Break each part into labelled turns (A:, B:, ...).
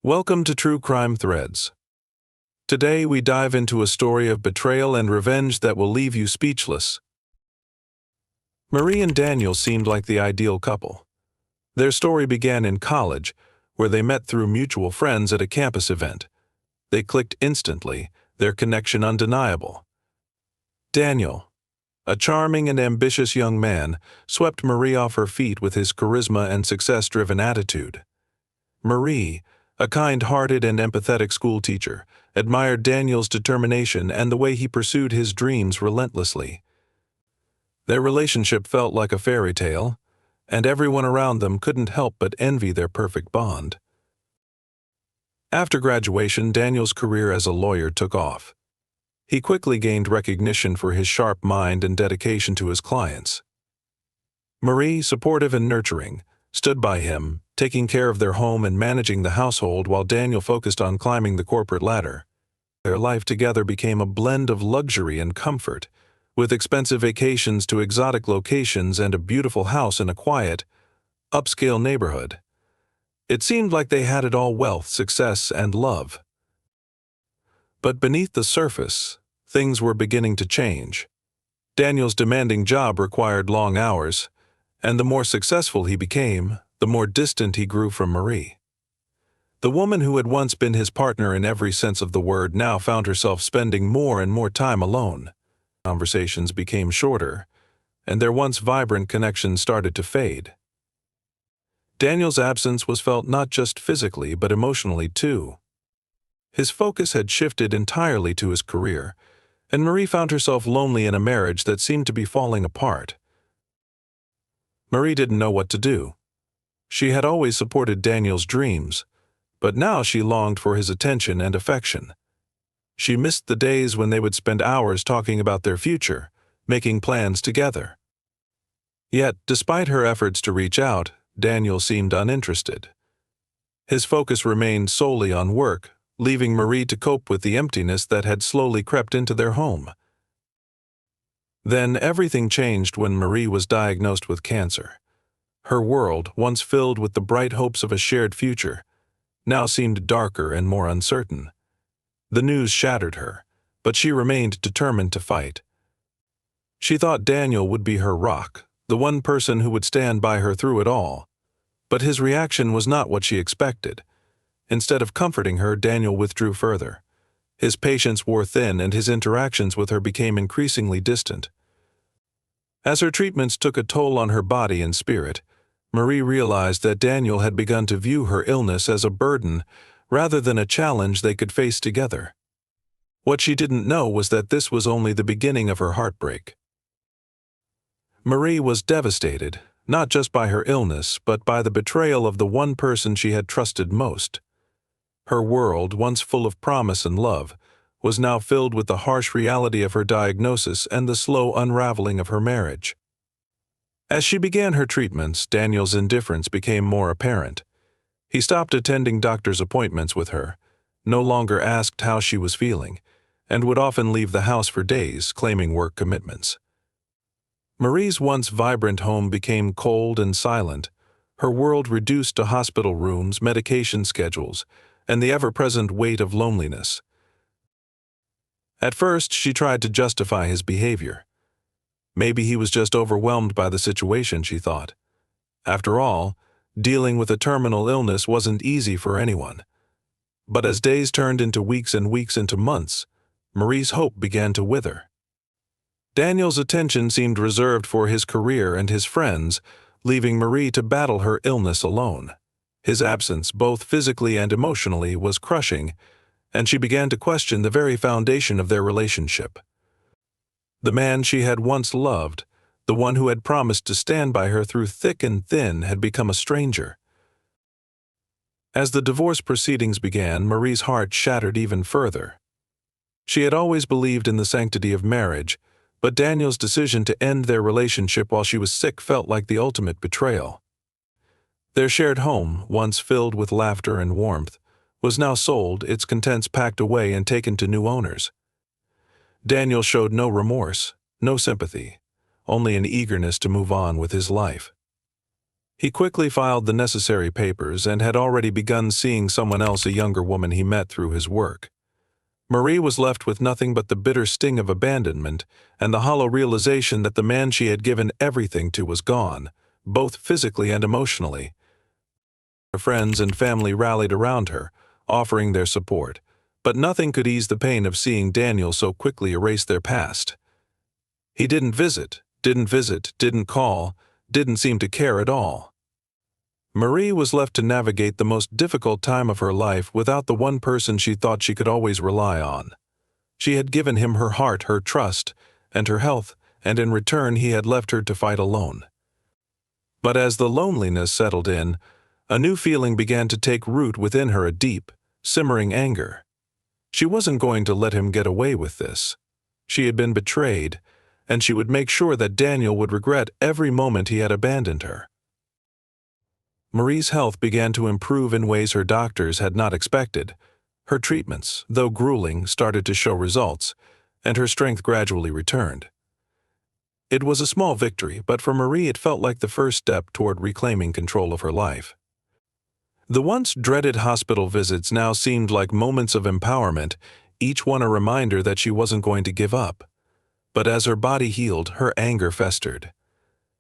A: Welcome to True Crime Threads. Today we dive into a story of betrayal and revenge that will leave you speechless. Marie and Daniel seemed like the ideal couple. Their story began in college, where they met through mutual friends at a campus event. They clicked instantly, their connection undeniable. Daniel, a charming and ambitious young man, swept Marie off her feet with his charisma and success-driven attitude. Marie, a kind-hearted and empathetic schoolteacher, admired Daniel's determination and the way he pursued his dreams relentlessly. Their relationship felt like a fairy tale, and everyone around them couldn't help but envy their perfect bond. After graduation, Daniel's career as a lawyer took off. He quickly gained recognition for his sharp mind and dedication to his clients. Marie, supportive and nurturing, stood by him, taking care of their home and managing the household while Daniel focused on climbing the corporate ladder. Their life together became a blend of luxury and comfort, with expensive vacations to exotic locations and a beautiful house in a quiet, upscale neighborhood. It seemed like they had it all: wealth, success, and love. But beneath the surface, things were beginning to change. Daniel's demanding job required long hours, and the more successful he became, the more distant he grew from Marie. The woman who had once been his partner in every sense of the word now found herself spending more and more time alone. Conversations became shorter, and their once vibrant connection started to fade. Daniel's absence was felt not just physically but emotionally too. His focus had shifted entirely to his career, and Marie found herself lonely in a marriage that seemed to be falling apart. Marie didn't know what to do. She had always supported Daniel's dreams, but now she longed for his attention and affection. She missed the days when they would spend hours talking about their future, making plans together. Yet, despite her efforts to reach out, Daniel seemed uninterested. His focus remained solely on work, leaving Marie to cope with the emptiness that had slowly crept into their home. Then everything changed when Marie was diagnosed with cancer. Her world, once filled with the bright hopes of a shared future, now seemed darker and more uncertain. The news shattered her, but she remained determined to fight. She thought Daniel would be her rock, the one person who would stand by her through it all. But his reaction was not what she expected. Instead of comforting her, Daniel withdrew further. His patience wore thin and his interactions with her became increasingly distant. As her treatments took a toll on her body and spirit, Marie realized that Daniel had begun to view her illness as a burden rather than a challenge they could face together. What she didn't know was that this was only the beginning of her heartbreak. Marie was devastated, not just by her illness, but by the betrayal of the one person she had trusted most. Her world, once full of promise and love, was now filled with the harsh reality of her diagnosis and the slow unraveling of her marriage. As she began her treatments, Daniel's indifference became more apparent. He stopped attending doctor's appointments with her, no longer asked how she was feeling, and would often leave the house for days, claiming work commitments. Marie's once vibrant home became cold and silent, her world reduced to hospital rooms, medication schedules, and the ever-present weight of loneliness. At first, she tried to justify his behavior. Maybe he was just overwhelmed by the situation, she thought. After all, dealing with a terminal illness wasn't easy for anyone. But as days turned into weeks and weeks into months, Marie's hope began to wither. Daniel's attention seemed reserved for his career and his friends, leaving Marie to battle her illness alone. His absence, both physically and emotionally, was crushing, and she began to question the very foundation of their relationship. The man she had once loved, the one who had promised to stand by her through thick and thin, had become a stranger. As the divorce proceedings began, Marie's heart shattered even further. She had always believed in the sanctity of marriage, but Daniel's decision to end their relationship while she was sick felt like the ultimate betrayal. Their shared home, once filled with laughter and warmth, was now sold, its contents packed away and taken to new owners. Daniel showed no remorse, no sympathy, only an eagerness to move on with his life. He quickly filed the necessary papers and had already begun seeing someone else, a younger woman he met through his work. Marie was left with nothing but the bitter sting of abandonment and the hollow realization that the man she had given everything to was gone, both physically and emotionally. Her friends and family rallied around her, offering their support, but nothing could ease the pain of seeing Daniel so quickly erase their past. He didn't didn't call, didn't seem to care at all. Marie was left to navigate the most difficult time of her life without the one person she thought she could always rely on. She had given him her heart, her trust, and her health, and in return he had left her to fight alone. But as the loneliness settled in, a new feeling began to take root within her, a deep, simmering anger. She wasn't going to let him get away with this. She had been betrayed, and she would make sure that Daniel would regret every moment he had abandoned her. Marie's health began to improve in ways her doctors had not expected. Her treatments, though grueling, started to show results, and her strength gradually returned. It was a small victory, but for Marie it felt like the first step toward reclaiming control of her life. The once dreaded hospital visits now seemed like moments of empowerment, each one a reminder that she wasn't going to give up. But as her body healed, her anger festered.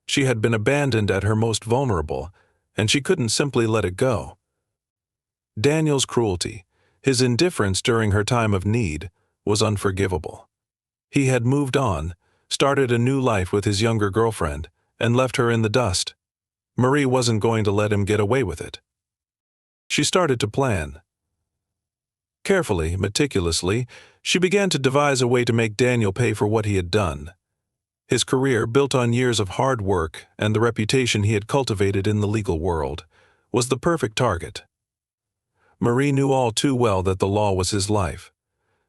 A: She had been abandoned at her most vulnerable, and she couldn't simply let it go. Daniel's cruelty, his indifference during her time of need, was unforgivable. He had moved on, started a new life with his younger girlfriend, and left her in the dust. Marie wasn't going to let him get away with it. She started to plan. Carefully, meticulously, she began to devise a way to make Daniel pay for what he had done. His career, built on years of hard work and the reputation he had cultivated in the legal world, was the perfect target. Marie knew all too well that the law was his life.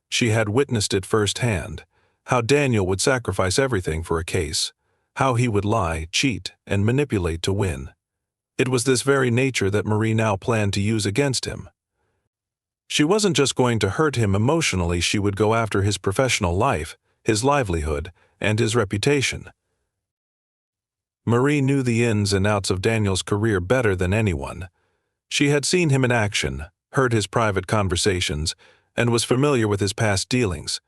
A: She had witnessed it firsthand, how Daniel would sacrifice everything for a case, how he would lie, cheat, and manipulate to win. It was this very nature that Marie now planned to use against him. She wasn't just going to hurt him emotionally, she would go after his professional life, his livelihood, and his reputation. Marie knew the ins and outs of Daniel's career better than anyone. She had seen him in action, heard his private conversations, and was familiar with his past dealings.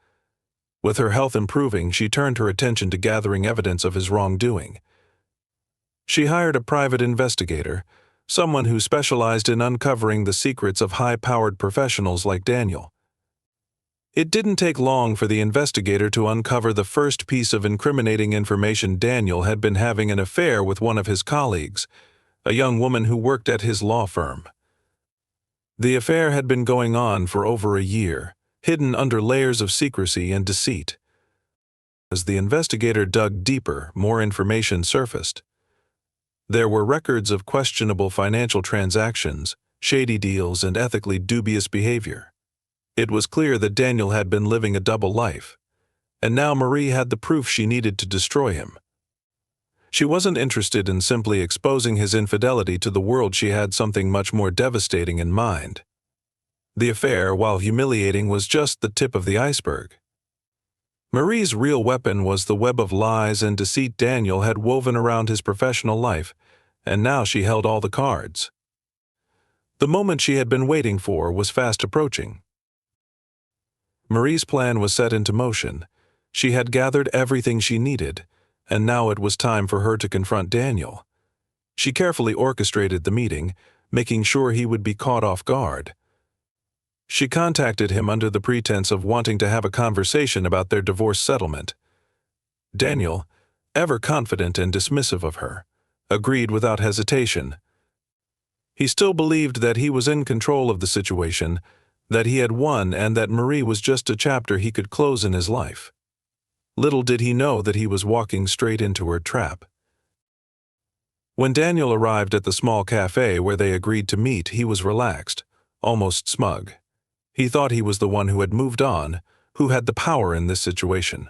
A: With her health improving, she turned her attention to gathering evidence of his wrongdoing. She hired a private investigator, someone who specialized in uncovering the secrets of high-powered professionals like Daniel. It didn't take long for the investigator to uncover the first piece of incriminating information. Daniel had been having an affair with one of his colleagues, a young woman who worked at his law firm. The affair had been going on for over a year, hidden under layers of secrecy and deceit. As the investigator dug deeper, more information surfaced. There were records of questionable financial transactions, shady deals, and ethically dubious behavior. It was clear that Daniel had been living a double life, and now Marie had the proof she needed to destroy him. She wasn't interested in simply exposing his infidelity to the world. She had something much more devastating in mind. The affair, while humiliating, was just the tip of the iceberg. Marie's real weapon was the web of lies and deceit Daniel had woven around his professional life, and now she held all the cards. The moment she had been waiting for was fast approaching. Marie's plan was set into motion. She had gathered everything she needed, and now it was time for her to confront Daniel. She carefully orchestrated the meeting, making sure he would be caught off guard. She contacted him under the pretense of wanting to have a conversation about their divorce settlement. Daniel, ever confident and dismissive of her, agreed without hesitation. He still believed that he was in control of the situation, that he had won, and that Marie was just a chapter he could close in his life. Little did he know that he was walking straight into her trap. When Daniel arrived at the small cafe where they agreed to meet, he was relaxed, almost smug. He thought he was the one who had moved on, who had the power in this situation.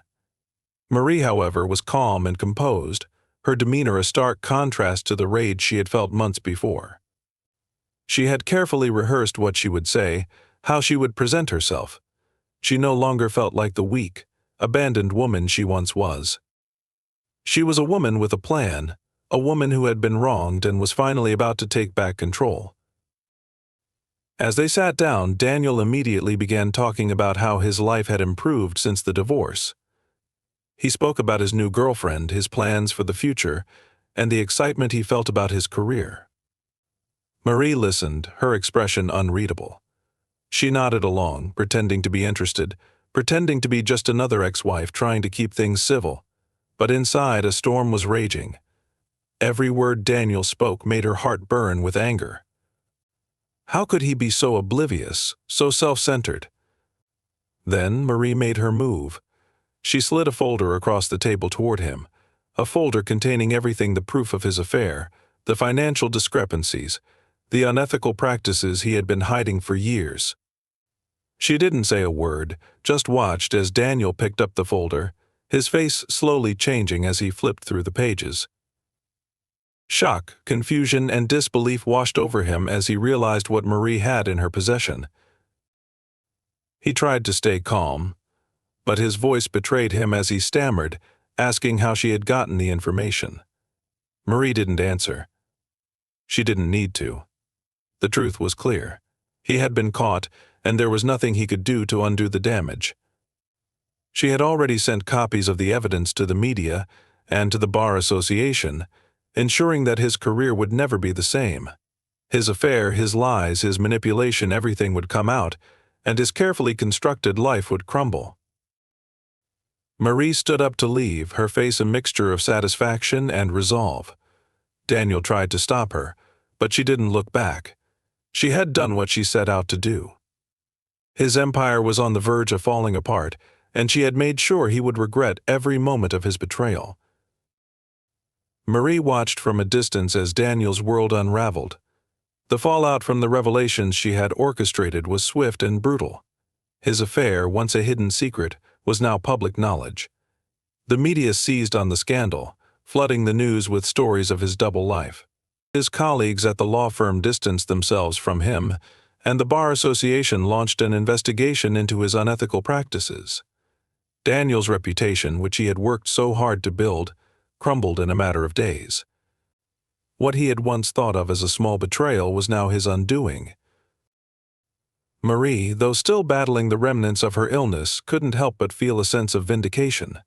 A: Marie, however, was calm and composed, her demeanor a stark contrast to the rage she had felt months before. She had carefully rehearsed what she would say, how she would present herself. She no longer felt like the weak, abandoned woman she once was. She was a woman with a plan, a woman who had been wronged and was finally about to take back control. As they sat down, Daniel immediately began talking about how his life had improved since the divorce. He spoke about his new girlfriend, his plans for the future, and the excitement he felt about his career. Marie listened, her expression unreadable. She nodded along, pretending to be interested, pretending to be just another ex-wife trying to keep things civil. But inside, a storm was raging. Every word Daniel spoke made her heart burn with anger. How could he be so oblivious, so self-centered? Then Marie made her move. She slid a folder across the table toward him, a folder containing everything: the proof of his affair, the financial discrepancies, the unethical practices he had been hiding for years. She didn't say a word, just watched as Daniel picked up the folder, his face slowly changing as he flipped through the pages. Shock, confusion, and disbelief washed over him as he realized what Marie had in her possession. He tried to stay calm, but his voice betrayed him as he stammered, asking how she had gotten the information. Marie didn't answer. She didn't need to. The truth was clear. He had been caught, and there was nothing he could do to undo the damage. She had already sent copies of the evidence to the media and to the Bar Association, ensuring that his career would never be the same. His affair, his lies, his manipulation, everything would come out, and his carefully constructed life would crumble. Marie stood up to leave, her face a mixture of satisfaction and resolve. Daniel tried to stop her, but she didn't look back. She had done what she set out to do. His empire was on the verge of falling apart, and she had made sure he would regret every moment of his betrayal. Marie watched from a distance as Daniel's world unraveled. The fallout from the revelations she had orchestrated was swift and brutal. His affair, once a hidden secret, was now public knowledge. The media seized on the scandal, flooding the news with stories of his double life. His colleagues at the law firm distanced themselves from him, and the Bar Association launched an investigation into his unethical practices. Daniel's reputation, which he had worked so hard to build, crumbled in a matter of days. What he had once thought of as a small betrayal was now his undoing. Marie, though still battling the remnants of her illness, couldn't help but feel a sense of vindication.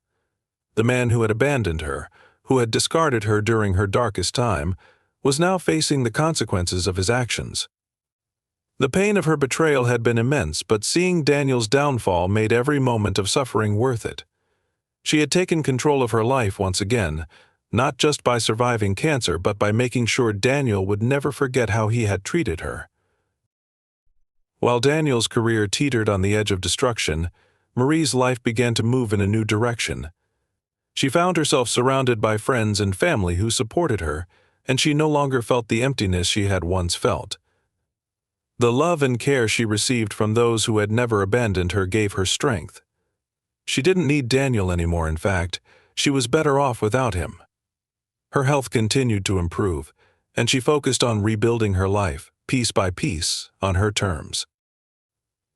A: The man who had abandoned her, who had discarded her during her darkest time, was now facing the consequences of his actions. The pain of her betrayal had been immense, but seeing Daniel's downfall made every moment of suffering worth it. She had taken control of her life once again, not just by surviving cancer, but by making sure Daniel would never forget how he had treated her. While Daniel's career teetered on the edge of destruction, Marie's life began to move in a new direction. She found herself surrounded by friends and family who supported her, and she no longer felt the emptiness she had once felt. The love and care she received from those who had never abandoned her gave her strength. She didn't need Daniel anymore, in fact. She was better off without him. Her health continued to improve, and she focused on rebuilding her life, piece by piece, on her terms.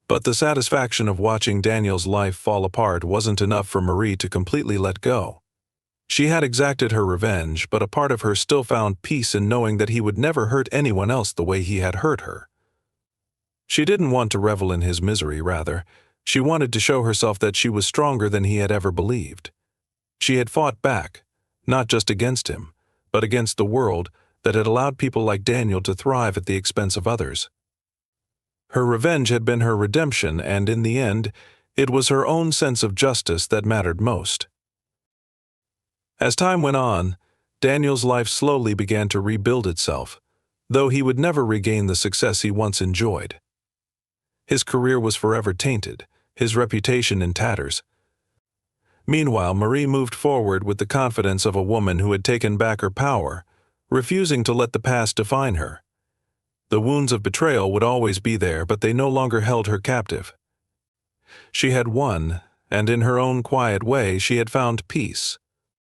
A: But the satisfaction of watching Daniel's life fall apart wasn't enough for Marie to completely let go. She had exacted her revenge, but a part of her still found peace in knowing that he would never hurt anyone else the way he had hurt her. She didn't want to revel in his misery, rather. She wanted to show herself that she was stronger than he had ever believed. She had fought back, not just against him, but against the world that had allowed people like Daniel to thrive at the expense of others. Her revenge had been her redemption, and in the end, it was her own sense of justice that mattered most. As time went on, Daniel's life slowly began to rebuild itself, though he would never regain the success he once enjoyed. His career was forever tainted, his reputation in tatters. Meanwhile, Marie moved forward with the confidence of a woman who had taken back her power, refusing to let the past define her. The wounds of betrayal would always be there, but they no longer held her captive. She had won, and in her own quiet way she had found peace.